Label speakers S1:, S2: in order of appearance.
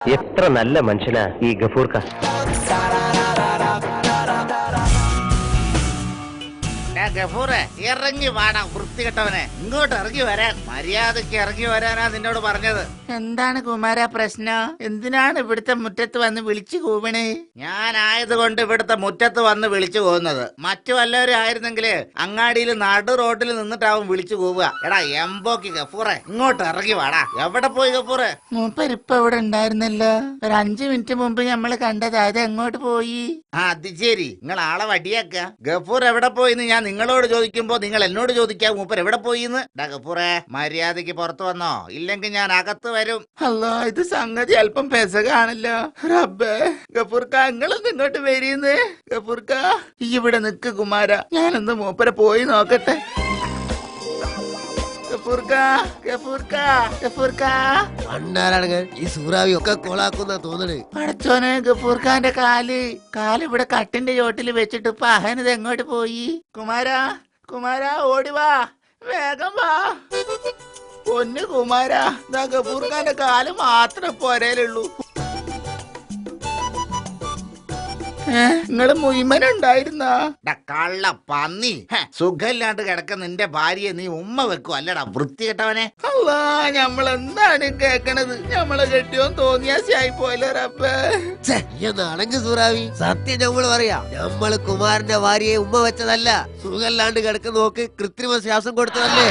S1: എത്ര നല്ല മനുഷ്യനാ ഈ ഗഫൂർക്ക.
S2: ഗഫൂറെ ഇറങ്ങി വാടാ വൃത്തികെട്ടവനെ, ഇങ്ങോട്ട് ഇറങ്ങി വരാൻ. മര്യാദക്ക് ഇറങ്ങി വരാനാ നിന്നോട് പറഞ്ഞത്. എന്താണ് കുമാര പ്രശ്നം? എന്തിനാണ് ഇവിടുത്തെ മുറ്റത്ത് വന്ന് വിളിച്ചു കൂവണേ? ഞാനായതുകൊണ്ട് ഇവിടുത്തെ മുറ്റത്ത് വന്ന് വിളിച്ചു പോകുന്നത്. മറ്റു വല്ലവരും ആയിരുന്നെങ്കില് അങ്ങാടിയിൽ നടു റോഡിൽ നിന്നിട്ടാവും വിളിച്ചു കൂവുക. എടാ എംബോക്ക് ഗഫൂറെ, ഇങ്ങോട്ട് ഇറങ്ങി വാടാ. എവിടെ പോയി ഗഫൂറെ? മൂപ്പരിപ്പൊ ഇവിടെ ഉണ്ടായിരുന്നല്ലോ. ഒരു 5 മിനിറ്റ് മുമ്പ് നമ്മള് കണ്ടത്. അത് എങ്ങോട്ട് പോയി? അത് ശരി, നിങ്ങൾ ആളെ വടിയാക്ക. ഗഫൂർ എവിടെ പോയിന്ന് ഞാൻ നിങ്ങളോട് ചോദിക്കുമ്പോ നിങ്ങൾ എന്നോട് ചോദിക്കാം മൂപ്പർ എവിടെ പോയിന്ന്. ഗഫൂറെ മര്യാദക്ക് പുറത്തു വന്നോ, ഇല്ലെങ്കിൽ ഞാൻ അകത്ത് വരും. അല്ലോ, ഇത് സംഗതി അല്പം പെസകാണല്ലോ. റബ്ബേ, ഗഫൂർക്ക നിങ്ങളൊന്ന് ഇങ്ങോട്ട് വരീന്ന്. ഗഫൂർക്ക ഇവിടെ നിക്ക് കുമാര, ഞാനൊന്ന് മൂപ്പരെ പോയി നോക്കട്ടെ.
S3: ഈ സൂറാവി ഒക്കെ കോളാക്കുന്ന തോന്നണ്.
S2: പടച്ചോനെ, ഗഫൂർഖാന്റെ കാല് ഇവിടെ കട്ടിന്റെ ചോട്ടിൽ വെച്ചിട്ട് ഇപ്പൊ അഹനത് എങ്ങോട്ട് പോയി? കുമാരാ ഓടിവാ, വേഗം വാ. പൊന്നു കുമാരാ, ഗഫൂർഖാന്റെ കാല് മാത്രമേ പോരേലുള്ളൂ. നിങ്ങള് മുയ്മനുണ്ടായിരുന്ന കള്ള പന്നി. സുഖമില്ലാണ്ട് കിടക്കുന്ന നിന്റെ ഭാര്യയെ നീ ഉമ്മ വെക്കും അല്ലടാ വൃത്തികെട്ടവനെ. അല്ലാ, ഞമ്മളെന്താണ് കേക്കണത്? ഞമ്മളെ കെട്ടിയോൻ തോന്നിയാശായി പോലെ. റബ്ബേ,
S3: അണങ്ങ് സൂറാവി, സത്യം നമ്മള് പറയാ. നമ്മള് കുമാരന്റെ ഭാര്യയെ ഉമ്മ വെച്ചതല്ല, സുഖമില്ലാണ്ട് കിടക്കുന്ന നോക്ക് കൃത്രിമ ശ്വാസം കൊടുത്തതല്ലേ.